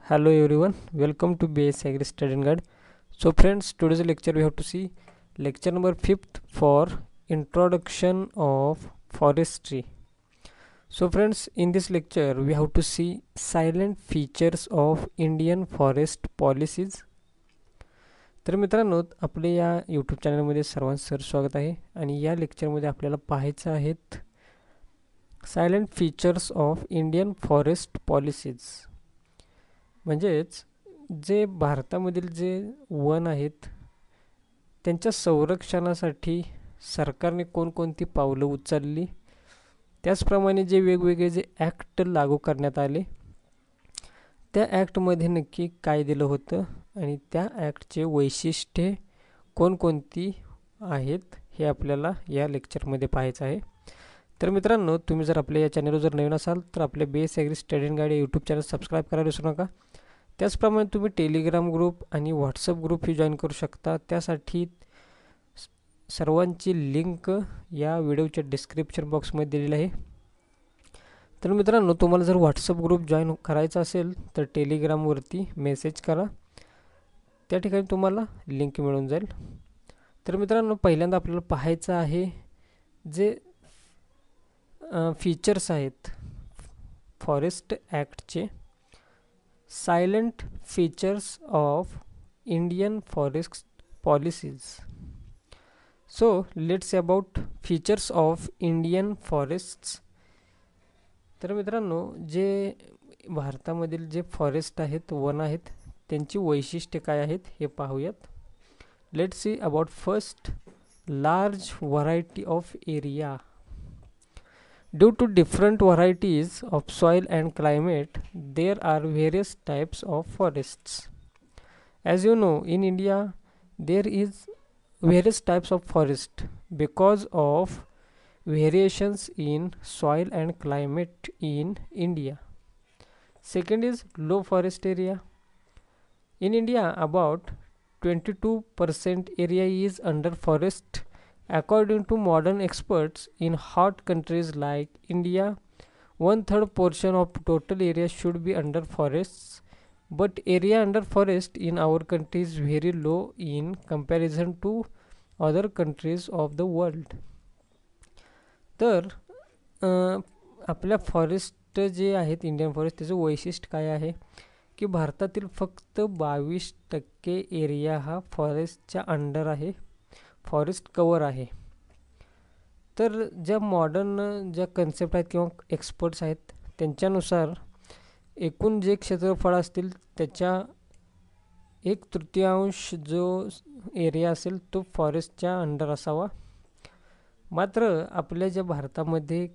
Hello everyone, welcome to BS Agri Study Guide. So friends, today's lecture we have to see lecture number 5th for Introduction of Forestry. So friends, in this lecture we have to see silent features of Indian forest policies. तर मित्रांनो, आपले या YouTube चॅनलमध्ये सर्वांचं स्वागत आहे आणि या लेक्चरमध्ये आपल्याला पाहायचं आहेत silent features of Indian forest policies. म्हणजेच जे भारतामधील जे वन आहेत त्यांच्या संरक्षणासाठी सरकारने कोणकोणती पावलं उचलली, त्याचप्रमाणे जे वेगवेगळे जे ॲक्ट लागू करण्यात आले त्या ॲक्टमध्ये नक्की काय दिलं होतं आणि त्या ॲक्टचे वैशिष्ट्ये कोणकोणती आहेत हे आपल्याला या लेक्चरमध्ये पाहायचं आहे. तर मित्रांनो, तुम्ही जर आपल्या या चॅनलवर जर नवीन असाल तर आपल्या बेस ॲग्री स्टडी गाईड या यूट्यूब चॅनल सबस्क्राईब करायला विसरू नका. त्याचप्रमाणे तुम्ही टेलिग्राम ग्रुप आणि व्हॉट्सअप ग्रुप ही जॉईन करू शकता. त्यासाठी सर्वांची लिंक या व्हिडिओच्या डिस्क्रिप्शन बॉक्समध्ये दिलेली आहे. तर मित्रांनो, तुम्हाला जर व्हॉट्सअप ग्रुप जॉईन करायचा असेल तर टेलिग्रामवरती मेसेज करा, त्या ठिकाणी तुम्हाला लिंक मिळून जाईल. तर मित्रांनो, पहिल्यांदा आपल्याला पाहायचं आहे जे फीचर्स आहेत फॉरेस्ट ॲक्टचे. Silent features of Indian forest policies. So let's see about features of Indian forests. तर मित्रांनो, जे भारतामधील जे फॉरेस्ट आहेत, वन आहेत, त्यांची वैशिष्ट्ये काय आहेत हे पाहूयात. Let's see about first, large variety of area. Due to different varieties of soil and climate, there are various types of forests. As you know, in India, there is various types of forest because of variations in soil and climate in India. Second is low forest area. In India, about 22% area is under forest. According to modern experts, in hot countries like India, 1/3 portion of total area should be under forests, but area under forest in our country is very low in comparison to other countries of the world. तर आपल्या forest जे आहेत Indian forest, त्याचं वैशिष्ट्य काय आहे की भारतातील फक्त 22% एरिया हा फॉरेस्टच्या अंडर आहे, फॉरेस्ट कवर आहे. तर ज्या मॉडर्न ज्या कन्सेप्ट आहेत किंवा एक्सपर्ट्स आहेत त्यांच्यानुसार एकूण जे क्षेत्रफळ असतील त्याच्या 1/3 जो एरिया असेल तो फॉरेस्टच्या अंडर असावा. मात्र आपल्या ज्या भारतामध्ये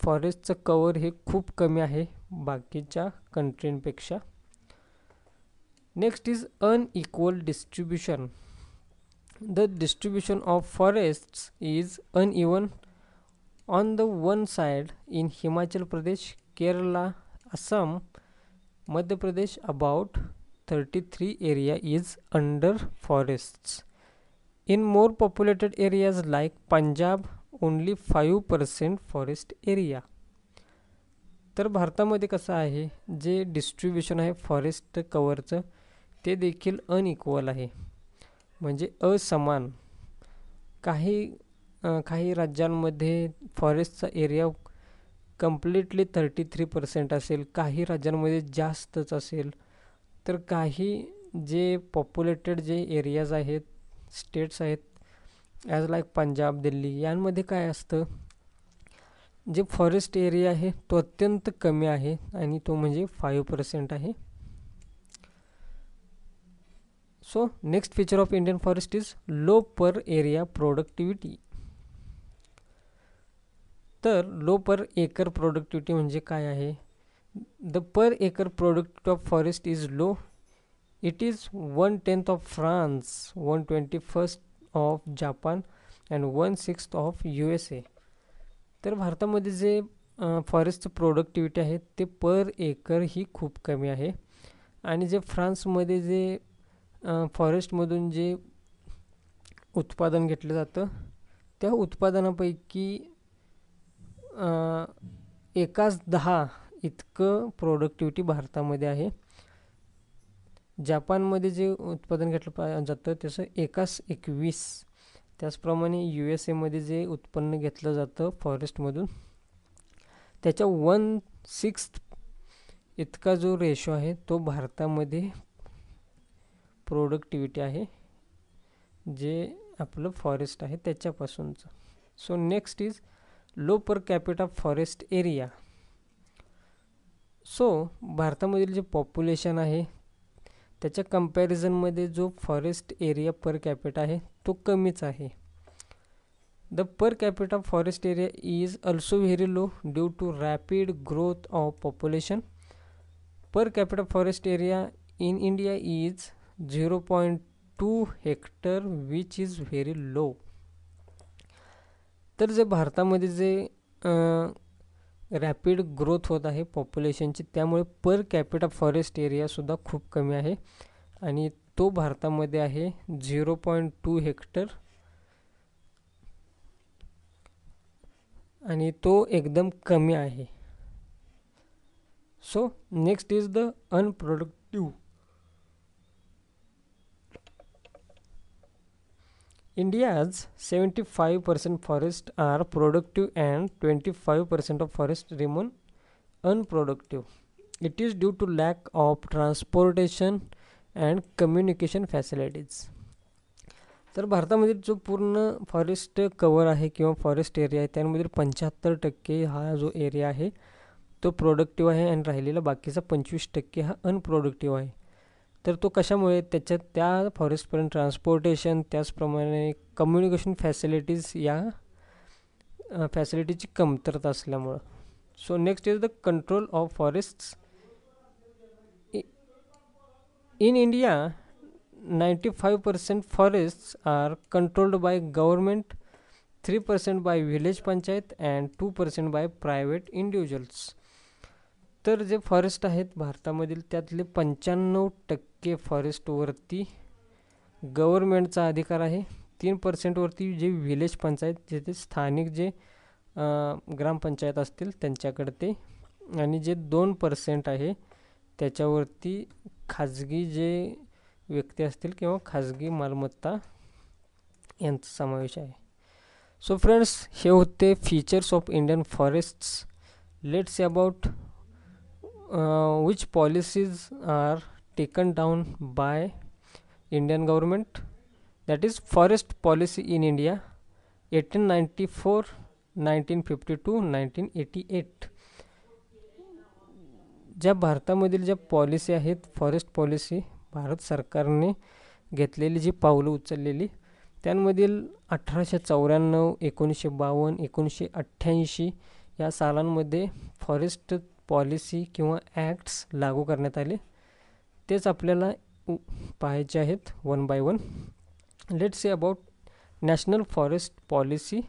फॉरेस्टचं कवर हे खूप कमी आहे बाकीच्या कंट्रींपेक्षा. Next is unequal distribution. The distribution of forests is uneven. On the one side, in Himachal Pradesh, Kerala, Assam, Madhya Pradesh, about 33 area is under forests. In more populated areas like Punjab, only 5% forest area. तर भारतामध्ये कसं आहे, जे distribution आहे forest कवरचं ते देखील unequal आहे, म्हणजे असमान. काही राज्यांमध्ये फॉरेस्टचा एरिया कम्प्लिटली 33% असेल, काही राज्यांमध्ये जास्तच असेल. तर काही जे पॉप्युलेटेड जे एरियाज आहेत, स्टेट्स आहेत ॲज लाईक पंजाब, दिल्ली, यांमध्ये काय असतं, जे फॉरेस्ट एरिया आहे तो अत्यंत कमी आहे आणि तो म्हणजे 5% आहे. So next feature of Indian forest is low per area productivity. तर लो पर एकर प्रोडक्टिव्हिटी म्हणजे काय आहे. The per acre productivity of forest is low. It is 1/10 of France, 1/21 of Japan and 1/6 of USA. तर भारतामध्ये जे फॉरेस्टचं productivity आहे ते पर acre ही खूप कमी आहे. आणि जे फ्रान्समध्ये जे फॉरेस्टमधून जे उत्पादन घेतलं जातं त्या उत्पादनापैकी 1/10 इतकं प्रोडक्टिव्हिटी भारतामध्ये आहे. जपानमध्ये जे उत्पादन घेतलं जातं त्याचं 1:21. त्याचप्रमाणे USA जे उत्पन्न घेतलं जातं फॉरेस्टमधून त्याच्या 1/6 इतका जो रेशो आहे तो भारतामध्ये प्रोडक्टिव्हिटी आहे जे आपलं फॉरेस्ट आहे त्याच्यापासूनचं. So next is low per capita forest area. So भारतामधील जे पॉप्युलेशन आहे त्याच्या कंपॅरिझनमध्ये जो फॉरेस्ट एरिया पर कॅपिटा आहे तो कमीच आहे. The per capita forest area is also very low due to rapid growth of population. Per capita forest area in India is 0.2 hectare which is very low. तर जे भारतामध्ये जे rapid growth होत आहे पॉप्युलेशनची त्यामुळे पर कॅपिटा फॉरेस्ट एरियासुद्धा खूप कमी आहे आणि तो भारतामध्ये आहे 0.2 हेक्टर आणि तो एकदम कमी आहे. So next is the unproductive. India's 75% forests are productive and 25% of forests remain unproductive. It is due to lack of transportation and communication facilities. तर भारतामध्ये जो पूर्ण फॉरेस्ट कवर आहे किंवा फॉरेस्ट एरिया आहे त्यामध्ये 75% हा जो एरिया आहे तो प्रोडक्टिव्ह आहे आणि राहिलेला बाकीचा 25% हा अनप्रोडक्टिव्ह आहे. तर तो कशामुळे त्याच्यात त्या फॉरेस्टपर्यंत ट्रान्सपोर्टेशन त्याचप्रमाणे कम्युनिकेशन फॅसिलिटीज या फॅसिलिटीची कमतरता असल्यामुळं. So next is the control of forests. In India 95% forests are controlled by government, 3% by village panchayat and 2% by private individuals. तर जे फॉरेस्ट आहेत भारतामधील त्यातले 95% फॉरेस्टवरती गव्हर्मेंटचा अधिकार आहे, 3% वरती जे विलेज पंचायत जेथे स्थानिक जे ग्रामपंचायत असतील त्यांच्याकडे ते, आणि जे 2% आहे त्याच्यावरती खाजगी जे व्यक्ती असतील किंवा खाजगी मालमत्ता यांचा समावेश आहे. सो फ्रेंड्स, हे होते features of Indian forests. Let's see about which policies are taken down by Indian government, that is forest policy in India 1894, 1952, 1988. ज्या भारतामधील ज्या पॉलिसी आहेत फॉरेस्ट पॉलिसी भारत सरकारने घेतलेली जी पावलं उचललेली त्यांमधील 1894, 1952, 1988 या सालांमध्ये फॉरेस्ट पॉलिसी किंवा ॲक्ट्स लागू करण्यात आले. तेच आपल्याला पाहायचे आहेत one by one. Let's see about national forest policy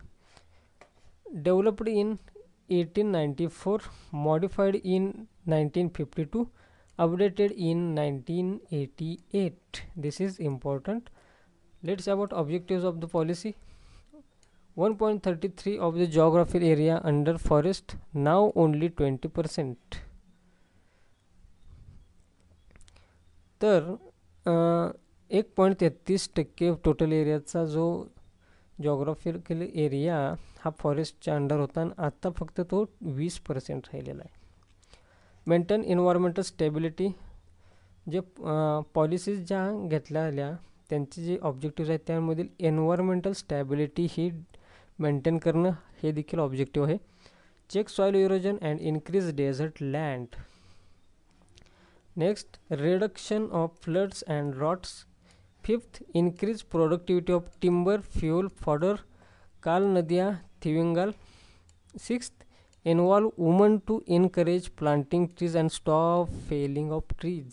developed in 1894, modified in 1952, updated in 1988. This is important. Let's see about objectives of the policy. 1.33 of the geographical area under forest, now only 20%. तर 1.33% total एरियाचा जो geographical area हा फॉरेस्टच्या under होता आणि आता फक्त तो 20% राहिलेला आहे. Maintain environmental stability. जे पॉलिसीज ज्या घेतल्या आल्या त्यांचे जे ऑब्जेक्टिव्ह आहेत त्यामधील एन्व्हायरमेंटल स्टॅबिलिटी ही मेंटेन करणं हे देखील ऑब्जेक्टिव्ह आहे. Check soil erosion and increase desert land. Next, reduction of floods and droughts. 5th, increase productivity of timber, fuel, fodder, काल नदिया, थिविंगाल. 6th, involve woman to encourage planting trees and stop felling of trees.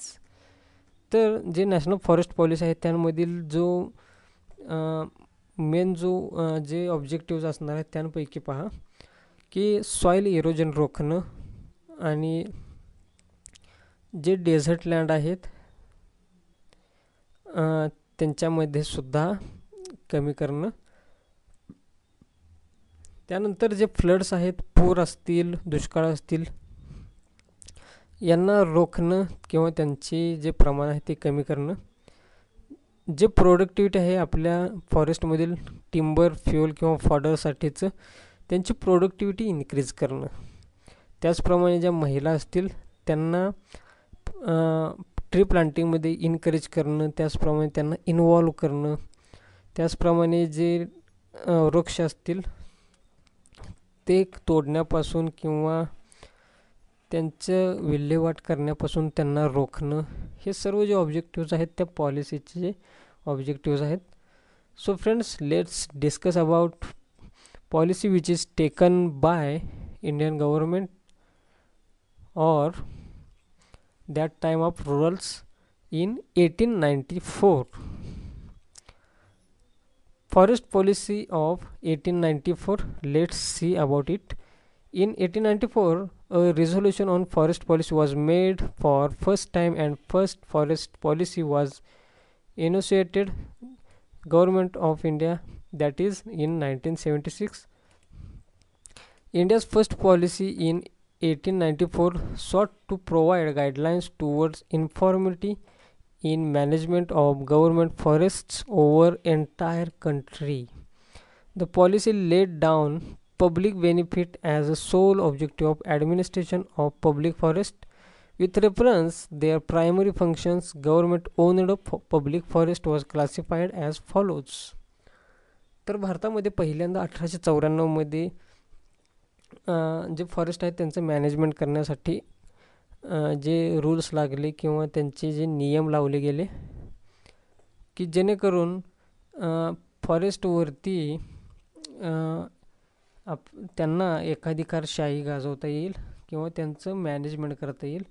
तर जे national forest policy आहे त्यामधील जो main जो जे ऑब्जेक्टिव्ज असणार आहेत त्यांपैकी पहा की सॉईल इरोजन रोखणं आणि जे डेझर्ट लँड आहेत त्यांच्यामध्ये सुद्धा कमी करणं. त्यानंतर जे फ्लड्स आहेत, पूर असतील, दुष्काळ असतील यांना रोखणं किंवा त्यांचे जे प्रमाण आहे ते कमी करणं, जे प्रोडक्टिव्हिटी आहे आपल्या फॉरेस्टमधील टिंबर फ्यूल किंवा फॉडरसाठीचं त्यांची प्रोडक्टिव्हिटी इन्क्रीज करणं, त्याचप्रमाणे ज्या महिला असतील त्यांना ट्री प्लांटिंगमध्ये इनकरेज करणं, त्याचप्रमाणे त्यांना इन्वॉल्व करणं, त्याचप्रमाणे जे वृक्ष असतील ते तोडण्यापासून किंवा त्यांचं विल्हेवाट करण्यापासून त्यांना रोखणं, हे सर्व जे ऑब्जेक्टिव्ज आहेत त्या पॉलिसीचे जे ऑब्जेक्टिव्ज आहेत. So friends, let's discuss about policy which is taken by Indian government or that time of rurals in 1894. Forest policy of 1894, let's see about it. In 1894, a resolution on forest policy was made for first time, and first forest policy was initiated Government of India, that is in 1976. India's first policy in 1894 sought to provide guidelines towards uniformity in management of government forests over entire country. The policy laid down public benefit as a sole objective of administration of public forest. With reference their primary functions, government owned public forest was classified as follows. तर भारतामध्ये पहिल्यांदा 1894 मध्ये जे forest आहेत त्यांचं management करण्यासाठी जे rules लागले किंवा त्यांचे जे नियम लावले गेले की जेणेकरून फॉरेस्टवरती त्यांना एकाधिकारशाही गाजवता येईल किंवा त्यांचं मॅनेजमेंट करता येईल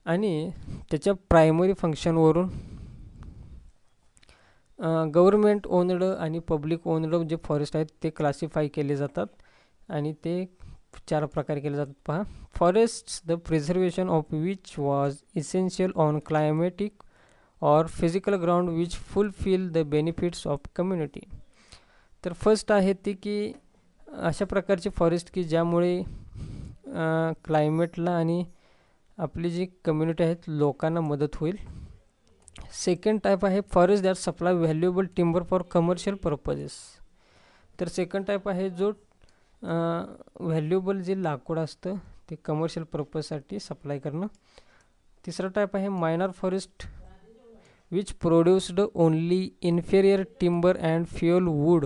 आणि त्याच्या प्रायमरी फंक्शनवरून गव्हर्नमेंट ओनड आणि पब्लिक ओनड जे फॉरेस्ट आहेत ते क्लासिफाय केले जातात आणि ते 4 प्रकारे केले जातात. पहा, forests the preservation of which was essential on climatic और physical ground which fulfil the benefits of community. तर फर्स्ट आहे ते की अशा प्रकारचे फॉरेस्ट की ज्यामुळे क्लायमेटला आणि आपली जी कम्युनिटी आहेत लोकांना मदत होईल. सेकंड टाईप आहे forest that supply valuable timber for commercial purposes. तर सेकंड टाईप आहे जो व्हॅल्युएबल जे लाकूड असतं ते कमर्शियल पर्पजसाठी सप्लाय करणं. तिसरा टाईप आहे minor forest which produced only inferior timber and fuel wood.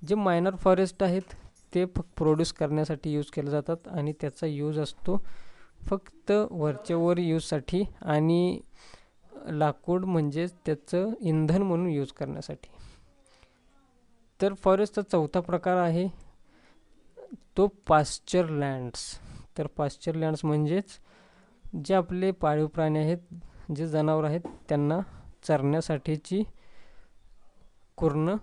जे मायनर फॉरेस्ट आहेत ते फक्त प्रोड्यूस करण्यासाठी यूज केले जातात आणि त्याचा यूज असतो फक्त वरचेवर यूजसाठी आणि लाकूड म्हणजेच त्याचं इंधन म्हणून यूज करण्यासाठी. तर फॉरेस्टचा चौथा प्रकार आहे तो पाश्चर लँड्स. तर पाश्चर लँड्स म्हणजेच जे आपले पाळीव प्राणी आहेत, जे जनावर आहेत त्यांना चरण्यासाठीची कुरणं.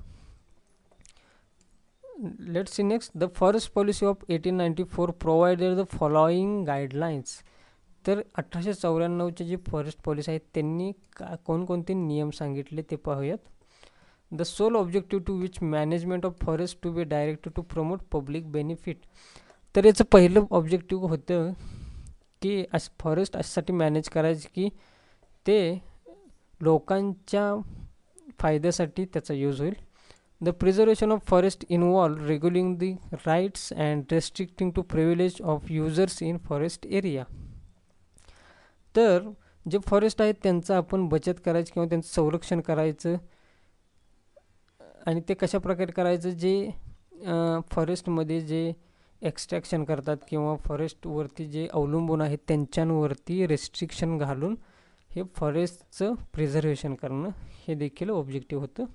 Let's see next, the forest policy of 1894 provided the following guidelines. तर 1894ची जी फॉरेस्ट पॉलिसी आहे त्यांनी कोणकोणते नियम सांगितले ते पाहूयात. The sole objective to which management of forest to be directed to promote public benefit. तर याचं पहिलं ऑब्जेक्टिव्ह होतं की फॉरेस्ट अशासाठी मॅनेज करायचे की ते लोकांच्या फायद्यासाठी त्याचा यूज होईल. The preservation of forest involve regulating the rights and restricting to privilege of users in forest area. तर जे फॉरेस्ट आहेत त्यांचं आपण बचत करायचं किंवा त्यांचं संरक्षण करायचं आणि ते कशा प्रकारे करायचं, जे फॉरेस्टमध्ये जे एक्स्ट्रॅक्शन करतात किंवा फॉरेस्टवरती जे अवलंबून आहेत त्यांच्यावरती रेस्ट्रिक्शन घालून हे फॉरेस्टचं प्रिझर्वेशन करणं हे देखील ऑब्जेक्टिव्ह होतं.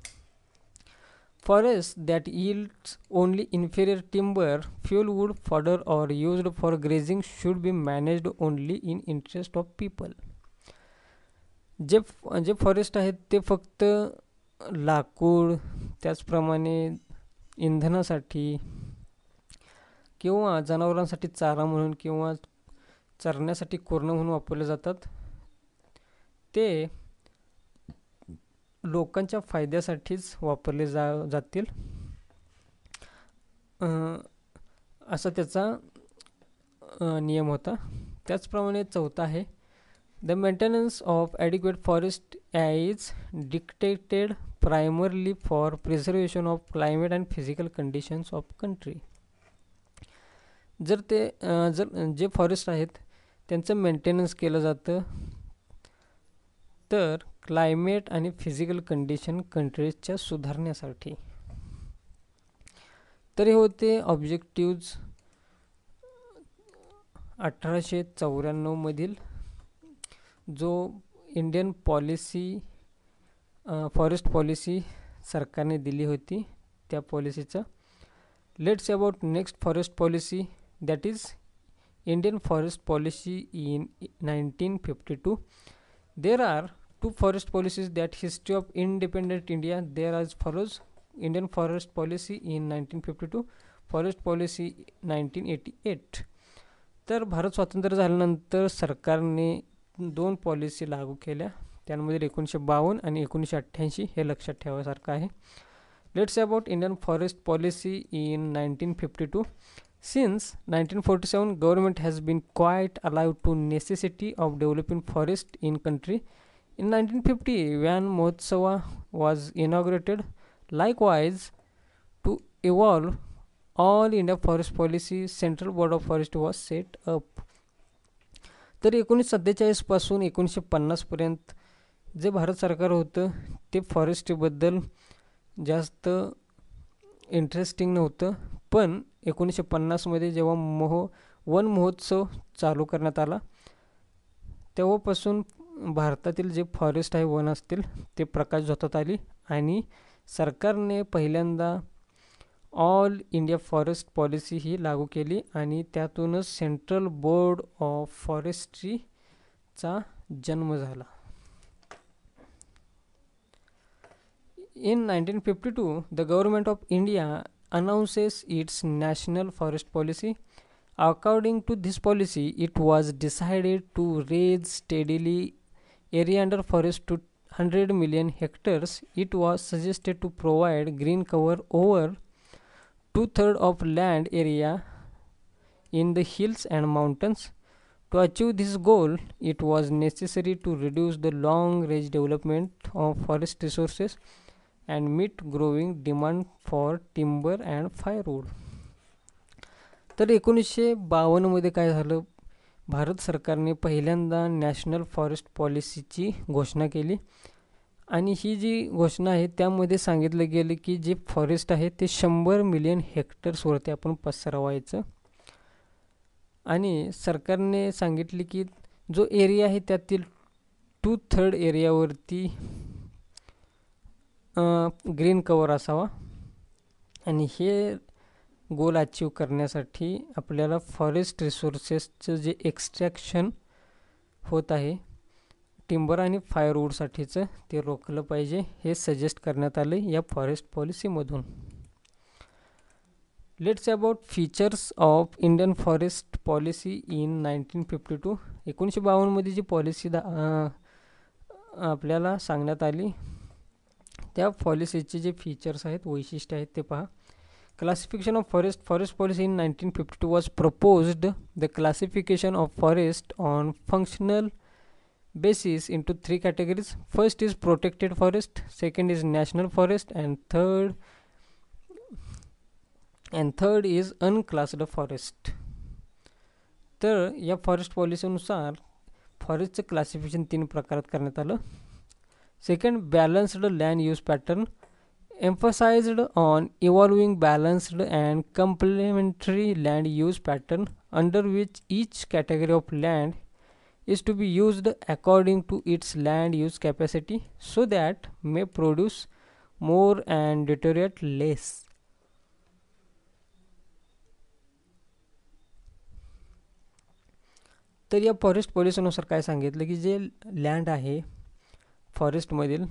Forest that yields only inferior timber, fuel wood, fodder और used for grazing should be managed only in interest of people. जे फॉरेस्ट आहेत ते फक्त लाकूड, त्याचप्रमाणे इंधनासाठी किंवा जनावरांसाठी चारा म्हणून किंवा चरण्यासाठी कुरणं म्हणून वापरले जातात. ते लोकांच्या फायद्यासाठीच वापरले जातील असा त्याचा नियम होता. त्याचप्रमाणे चौथा आहे, the maintenance of adequate forest is dictated primarily for preservation of climate and physical conditions of country. जर जे फॉरेस्ट आहेत त्यांचं मेंटेनन्स केलं जातं तर क्लायमेट आणि फिजिकल कंडिशन कंट्रीजच्या सुधारण्यासाठी. तर हे होते ऑब्जेक्टिव्ज 1894 मधील जो इंडियन पॉलिसी फॉरेस्ट पॉलिसी सरकारने दिली होती त्या पॉलिसीचा. Let's about next forest policy, that is Indian forest policy in 1952. There are two forest policies that history of independent India. There are as follows: Indian Forest Policy in 1952, Forest Policy 1988. तर भारत स्वातंत्र्य झाल्यानंतर सरकारने दोन policy लागू केल्या, त्यामध्ये 1952 आणि 1988 हे लक्षात ठेवासारखं आहे. Let's about Indian forest policy in 1952. Since 1947, government has been quite alive to necessity of developing forest in country. In 1950, Van Mohotsava was inaugurated. Likewise, to evolve all India forest policy, Central Board of Forest was set up. तर 1947 पासून 1950 पर्यंत जे भारत सरकार होतं ते फॉरेस्टबद्दल जास्त interesting नव्हतं, पण 1950 मध्ये जेव्हा वन महोत्सव चालू करण्यात आला तेव्हापासून भारतातील जे फॉरेस्ट आहे वन असतील ते प्रकाश झोतात आली आणि सरकारने पहिल्यांदा ऑल इंडिया फॉरेस्ट पॉलिसी ही लागू केली आणि त्यातूनच सेंट्रल बोर्ड ऑफ फॉरेस्ट्रीचा जन्म झाला. In 1952, the government of India announces its national forest policy. According to this policy, it was decided to raise steadily area under forest to 100 million hectares. It was suggested to provide green cover over 2/3 of land area in the hills and mountains. To achieve this goal, it was necessary to reduce the long-range development of forest resources and meet growing demand for timber and firewood. तर 1952 मध्ये काय झालं, भारत सरकारने पहिल्यांदा national forest पॉलिसीची घोषणा केली आणि ही जी घोषणा आहे त्यामध्ये सांगितलं गेलं की जे फॉरेस्ट आहे ते 100 मिलियन हेक्टर्सवरती आपण पसरवायचं आणि सरकारने सांगितले की जो एरिया आहे त्यातील 2/3 एरियावरती ग्रीन कवर असावा आणि हे गोल अचीव करण्यासाठी आपल्याला फॉरेस्ट रिसोर्सेसचं जे एक्स्ट्रॅक्शन होत आहे टिंबर आणि फायरवूडसाठीचं ते रोखलं पाहिजे हे सजेस्ट करण्यात आले या फॉरेस्ट पॉलिसीमधून. Let's about features of Indian forest policy in 1952. 1952 मध्ये जी पॉलिसी आपल्याला सांगण्यात आली त्या पॉलिसीचे जे फीचर्स आहेत वैशिष्ट्य आहेत ते पहा. Classification of forest policy in 1952 was proposed. The classification of forest on functional basis into 3 categories. First is protected forest, second is national forest, and third is unclassed forest. तर या फॉरेस्ट पॉलिसीनुसार फॉरेस्टचं क्लासिफिकेशन 3 प्रकारात करण्यात आलं. Second, balanced land use pattern, emphasized on evolving balanced and complementary land use pattern under which each category of land is to be used according to its land use capacity so that may produce more and deteriorate less. तर या forest पॉलिसीनुसार काय सांगितलं की जे land आहे फॉरेस्टमधील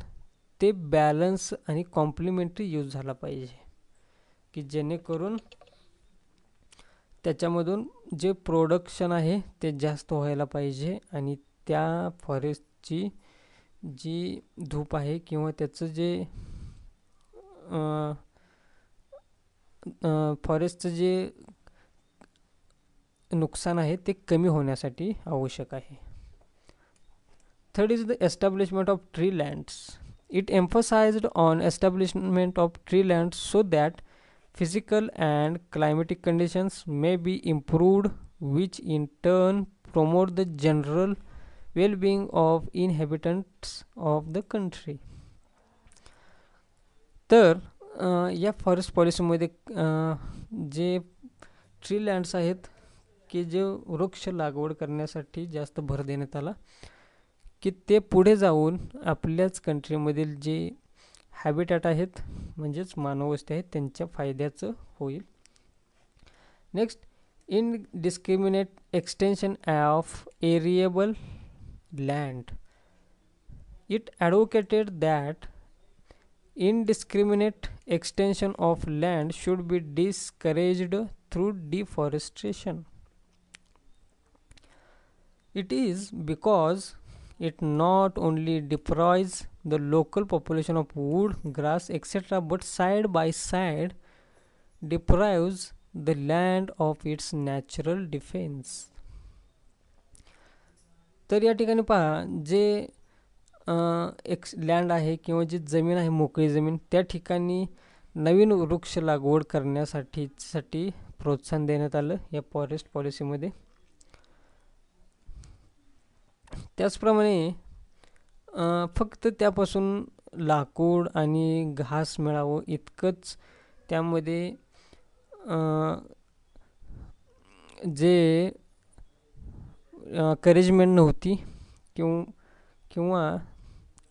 ते balance आणि complementary use झाला पाहिजे की जेणेकरून त्याच्यामधून जे प्रोडक्शन आहे ते जास्त व्हायला पाहिजे आणि त्या फॉरेस्टची जी धूप आहे किंवा त्याचं जे फॉरेस्टचं जे नुकसान आहे ते कमी होण्यासाठी आवश्यक आहे. Third is the establishment of tree lands. It emphasised on establishment of tree lands so that physical and climatic conditions may be improved, which in turn promote the general well-being of inhabitants of the country. तर या forest पॉलिसीमध्ये जे tree lands आहेत की जे वृक्ष लागवड करण्यासाठी जास्त भर देण्यात आला की ते पुढे जाऊन आपल्याच कंट्रीमधील जे हॅबिटॅट आहेत म्हणजेच मानववस्ती आहेत त्यांच्या फायद्याचं होईल. Next, indiscriminate extension of arable land. It advocated that indiscriminate extension of land should be discouraged through deforestation. It is because it not only deprives the local population of wood, grass, etc., but side by side deprives the land of its natural defense. तर या ठिकाणी पहा, जे एक land आहे किंवा जी जमीन आहे मोकळी जमीन त्या ठिकाणी नवीन वृक्ष लागवड करण्यासाठी प्रोत्साहन देण्यात आलं या फॉरेस्ट पॉलिसीमध्ये. त्याचप्रमाणे फक्त त्यापासून लाकूड आणि घास मिळावं इतकंच त्यामध्ये जे करेजमेंट नव्हती किंवा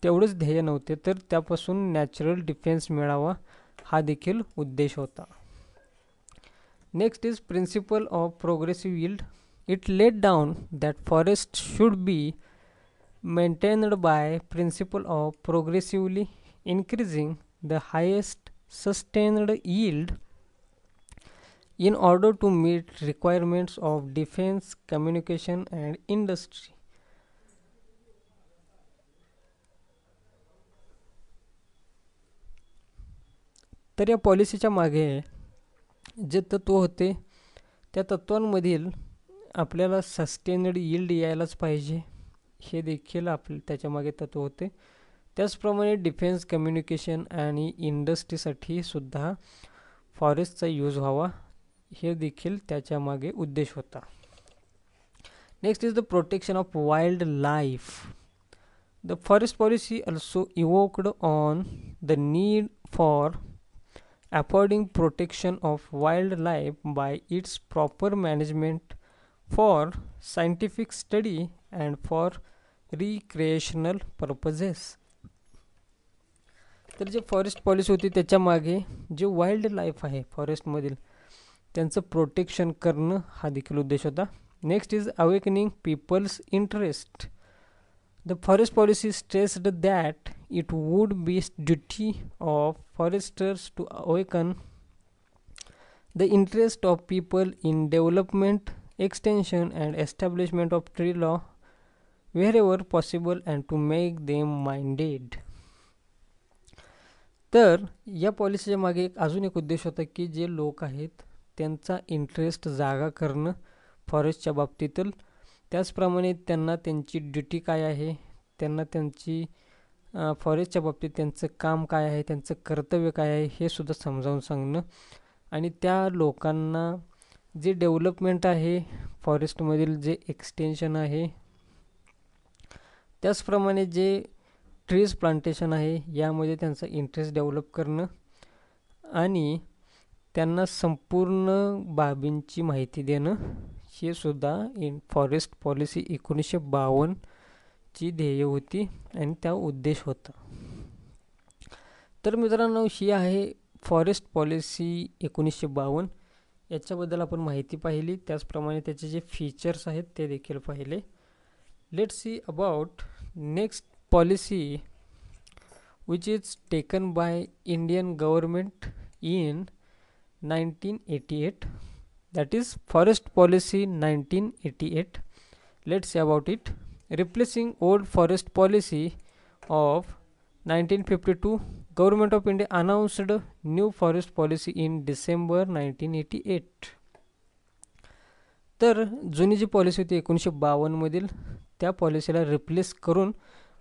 तेवढंच ध्येय नव्हते, तर त्यापासून नॅचरल डिफेन्स मिळावा हा देखील उद्देश होता. Next is principle of progressive yield. It laid down that forest should be maintained by principle of progressively increasing the highest sustained yield in order to meet requirements of defense, communication and industry. तर या पॉलिसीच्या मागे जे तत्व होते त्या तत्वांमधील आपल्याला सस्टेनेड yield यायलाच पाहिजे हे देखील त्याच्या मागे तत्व होते. त्याचप्रमाणे डिफेन्स, कम्युनिकेशन आणि इंडस्ट्रीसाठी सुद्धा फॉरेस्टचा यूज व्हावा हे देखील त्याच्या मागे उद्देश होता. Next is the protection of wild life. The forest policy also evoked on the need for affording protection of wildlife by its proper management for scientific study and for recreational purposes. तर जे forest policy होती त्याच्या मागे जे wild life आहे फॉरेस्टमधील त्यांचं protection करणं हा देखील उद्देश होता. Next is awakening people's interest. The forest policy stressed that it would be duty of foresters to awaken the interest of people in development, extension and establishment of tree law wherever possible and to make them minded. तर या पॉलिसीच्या मागे अजून एक उद्देश होता की जे लोक आहेत त्यांचा इंटरेस्ट जागा करणं फॉरेस्टच्या बाबतीतील. त्याचप्रमाणे त्यांना त्यांची ड्युटी काय आहे, त्यांना त्यांची फॉरेस्टच्या बाबतीत त्यांचं काम काय आहे, त्यांचं कर्तव्य काय आहे हे सुद्धा समजावून सांगणं आणि त्या लोकांना जे डेव्हलपमेंट आहे फॉरेस्टमधील जे एक्सटेन्शन आहे त्याचप्रमाणे जे ट्रीज प्लांटेशन आहे यामध्ये त्यांचा इंटरेस्ट डेव्हलप करणं आणि त्यांना संपूर्ण बाबींची माहिती देणं हे सुद्धा फॉरेस्ट पॉलिसी 1952 ची ध्येय होती आणि त्या उद्देश होता. तर मित्रांनो ही आहे फॉरेस्ट पॉलिसी 1952. याच्याबद्दल आपण माहिती पाहिली, त्याचप्रमाणे त्याचे जे फीचर्स आहेत ते देखील पाहिले. Let's see about next policy which is taken by Indian government in 1988, that is Forest Policy 1988. Let's see about it. Replacing old forest policy of 1952, Government of India announced new forest policy in December 1988. तर जुनी जी policy होती 1952मधील, त्या पॉलिसीला replace करून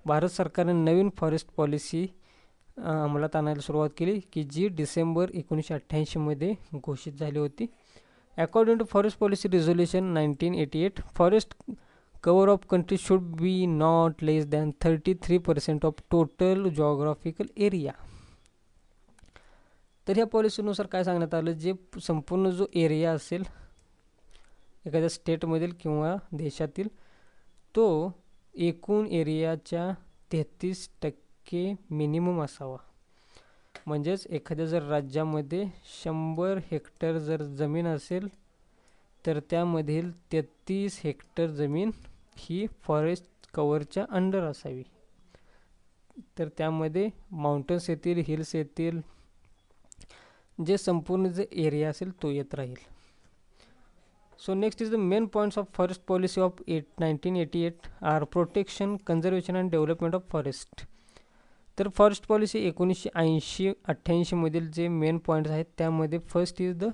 भारत सरकारने नवीन forest policy अंमलात आणायला सुरुवात केली, की जी डिसेंबर 1988मध्ये घोषित झाली होती. According to forest policy resolution 1988, forest cover of country should be not less than 33% of total geographical area. तर ह्या पॉलिसीनुसार काय सांगण्यात आलं, जे संपूर्ण जो एरिया असेल एखाद्या स्टेटमधील किंवा देशातील, तो एकूण एरियाच्या 33% मिनिमम असावा. म्हणजेच एखाद्या जर राज्यामध्ये 100 हेक्टर जर जमीन असेल, तर त्यामधील 33 हेक्टर जमीन ही फॉरेस्ट कव्हरच्या अंडर असावी. तर त्यामध्ये माउंटन्स येतील, हिल्स येतील, जे संपूर्ण जे एरिया असेल तो येत राहील. So next is the main points of forest policy of 1988 are protection, conservation and development of forest. तर फॉरेस्ट पॉलिसी 1988मधील जे मेन पॉईंट्स आहेत त्यामध्ये first is the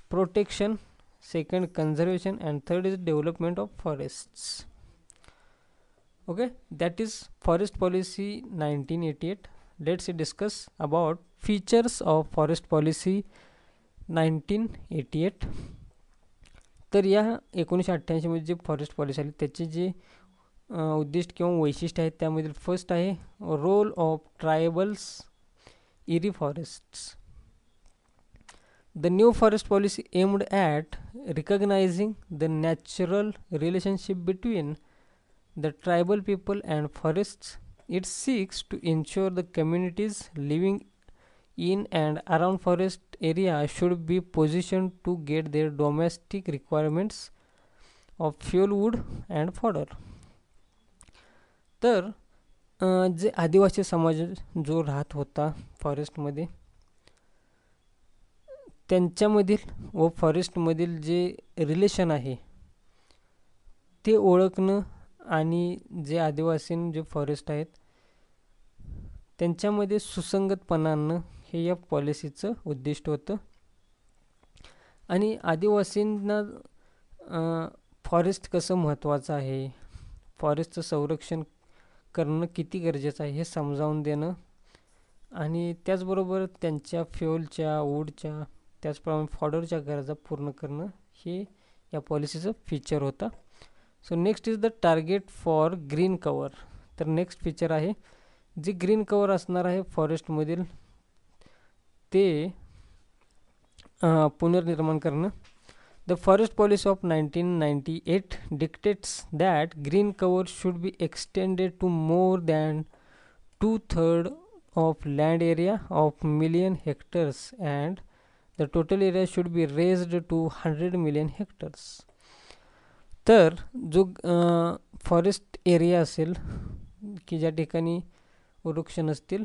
protection, second conservation, and third is development of forests. Okay, that is forest policy 1988. Let's discuss about features of forest policy 1988. तर या 1988 मध्ये जे forest policy आली त्याचे जे उद्दिष्ट किंवा वैशिष्ट्य आहेत त्यामधील फर्स्ट आहे role of tribals eri forests. The new forest policy aimed at recognizing the natural relationship between the tribal people and forests. It seeks to ensure the communities living in and around forest area should be positioned to get their domestic requirements of fuel, wood and fodder. तर जे आदिवासी समाज जो राहत होता फॉरेस्टमध्ये, त्यांच्यामधील व फॉरेस्टमधील जे रिलेशन आहे ते ओळखणं आणि जे आदिवासी जे फॉरेस्ट आहेत त्यांच्यामध्ये सुसंगतपणा आणणं हे या पॉलिसीचं उद्दिष्ट होतं. आणि आदिवासींना फॉरेस्ट कसं महत्त्वाचं आहे, फॉरेस्टचं संरक्षण करणं किती गरजेचं आहे हे समजावून देणं आणि त्याचबरोबर त्यांच्या फ्युअलच्या, वूडच्या, त्याचप्रमाणे फॉडरच्या गरजा पूर्ण करणं हे या पॉलिसीचं फीचर होता. So next is the target for green cover. तर नेक्स्ट फीचर आहे जे ग्रीन कवर असणार आहे फॉरेस्टमधील ते पुनर्निर्माण करणं. The forest policy of 1998 dictates that green cover should be extended to more than 2/3 of land area of million hectares and the total area should be raised to 100 million hectares. तर जो forest area असेल की ज्या ठिकाणी वृक्ष नसतील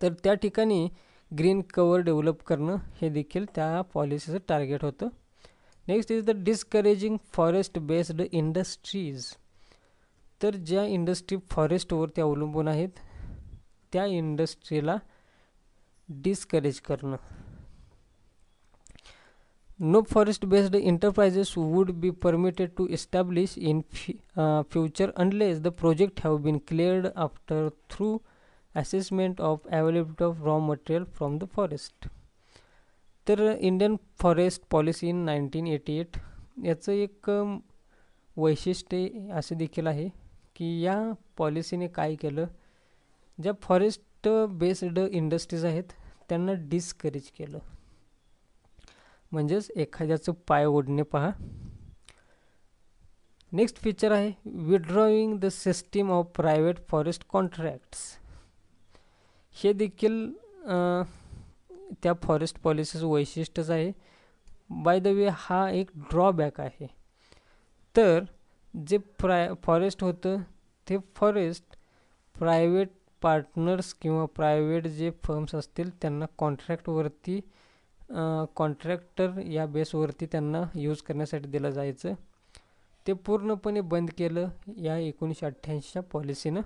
तर त्या ठिकाणी ग्रीन कवर डेव्हलप करणं हे देखील त्या पॉलिसीचं टार्गेट होतं. Next is the discouraging forest based industries. तर ज्या इंडस्ट्री फॉरेस्टवरती अवलंबून आहेत त्या इंडस्ट्रीला डिस्करेज करणं. No forest-based enterprises would be permitted to establish in future unless the project have been cleared after through assessment of availability of raw material from the forest. तर Indian forest policy in 1988 याचं एक वैशिष्ट्य असे देखील आहे की या पॉलिसीने काय केलं, ज्या फॉरेस्ट बेस्ड इंडस्ट्रीज आहेत त्यांना डिस्करेज केलं. म्हणजेच एखाद्याचं पाय ओढणे पहा. नेक्स्ट फीचर आहे विड्रॉईंग the system of private forest contracts. हे देखील त्या फॉरेस्ट पॉलिसीचं वैशिष्ट्यच आहे. बाय द वे हा एक ड्रॉबॅक आहे. तर जे फॉरेस्ट होतं ते फॉरेस्ट प्रायव्हेट पार्टनर्स किंवा प्रायव्हेट जे फर्म्स असतील त्यांना कॉन्ट्रॅक्टवरती कॉन्ट्रॅक्टर या बेसवरती त्यांना यूज करण्यासाठी दिलं जायचं. ते पूर्णपणे बंद केलं या 1988च्या पॉलिसीनं.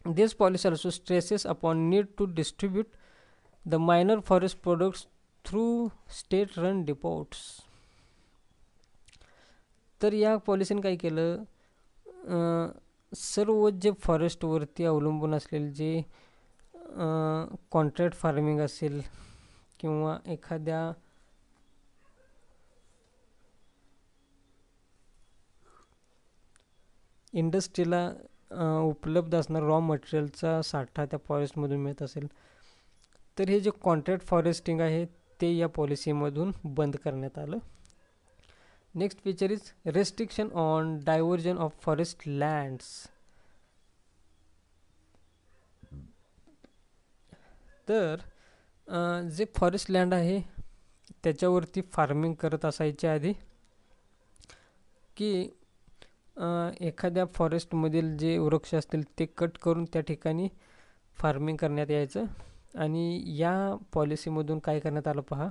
This policy also stresses upon need to distribute the minor forest products through state run depots. तर या पॉलिसीने काय केलं, सर्व जे फॉरेस्टवरती अवलंबून असलेले जे कॉन्ट्रॅक्ट फार्मिंग असेल किंवा एखाद्या इंडस्ट्रीला उपलब्ध असणारा रॉ मटेरियलचा साठा त्या फॉरेस्टमधून मिळत असेल, तर हे जे कॉन्ट्रॅक्ट फॉरेस्टिंग आहे ते या पॉलिसीमधून बंद करण्यात आलं. Next feature is restriction on diversion of forest lands. तर जे फॉरेस्ट लँड आहे त्याच्यावरती फार्मिंग करत असायचे आधी, की एखाद्या फॉरेस्टमधील जे वृक्ष असतील ते कट करून त्या ठिकाणी फार्मिंग करण्यात यायचं. आणि या पॉलिसीमधून काय करण्यात आलं पहा,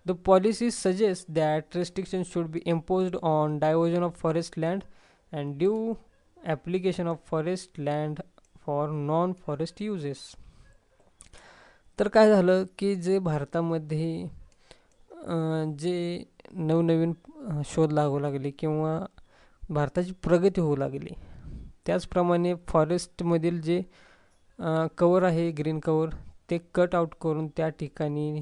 the policy suggest that restriction should be imposed on diversion of forest land and due application of forest land for non forest uses. तर काय झालं की जे भारतामध्ये जे नवनवीन शोध लागू लागले किंवा भारताची प्रगती होऊ लागली, त्याचप्रमाणे फॉरेस्टमधील जे कवर आहे ग्रीन कवर ते कट आउट करून त्या ठिकाणी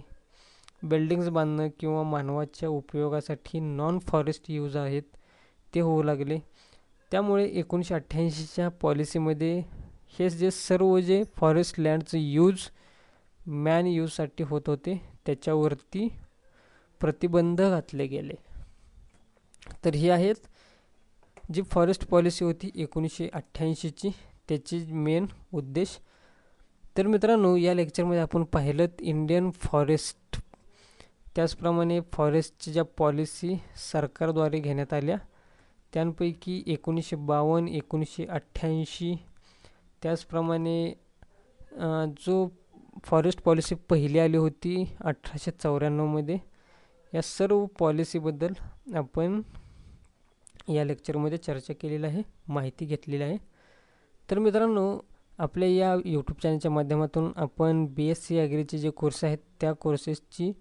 बिल्डिंग्स बांधणं किंवा मानवाच्या उपयोगासाठी नॉन फॉरेस्ट यूज आहेत ते होऊ लागले. त्यामुळे 1988च्या पॉलिसीमध्ये हे जे सर्व जे फॉरेस्ट लँडचं यूज मॅन यूजसाठी होत होते त्याच्यावरती प्रतिबंध घातले गेले. तर ही आहेत जी फॉरेस्ट पॉलिसी होती 1988ची, त्याची मेन उद्देश. तर मित्रांनो, या लेक्चरमध्ये आपण पाहिलं इंडियन फॉरेस्ट, त्याचप्रमाणे फॉरेस्टच्या ज्या पॉलिसी सरकारद्वारे घेण्यात आल्या त्यांपैकी 1952, 1988, त्याचप्रमाणे जो फॉरेस्ट पॉलिसी पहिली आली होती 1894मध्ये, या सर्व पॉलिसीबद्दल आपण या लेक्चरमध्ये चर्चा केलेली आहे, माहिती घेतलेली आहे. तर मित्रांनो, आपल्या या यूट्यूब चॅनलच्या माध्यमातून आपण BSc ॲग्रीचे जे कोर्स आहेत त्या कोर्सेसची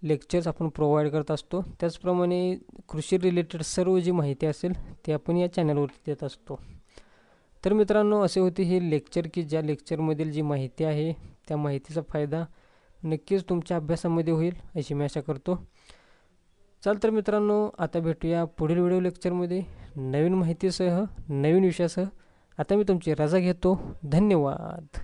लेक्चर्स आपण प्रोव्हाइड करत असतो. त्याचप्रमाणे कृषी रिलेटेड सर्व जी माहिती असेल ती आपण या चॅनलवरती देत असतो. तर मित्रांनो, असे होते हे लेक्चर की ज्या लेक्चरमधील जी माहिती आहे त्या माहितीचा फायदा नक्कीच तुमच्या अभ्यासामध्ये होईल अशी मी आशा करतो. चल तर मित्रांनो, आता भेटूया पुढील व्हिडिओ लेक्चरमध्ये नवीन माहितीसह, नवीन विषयासह. आता मी तुमची रजा घेतो. धन्यवाद.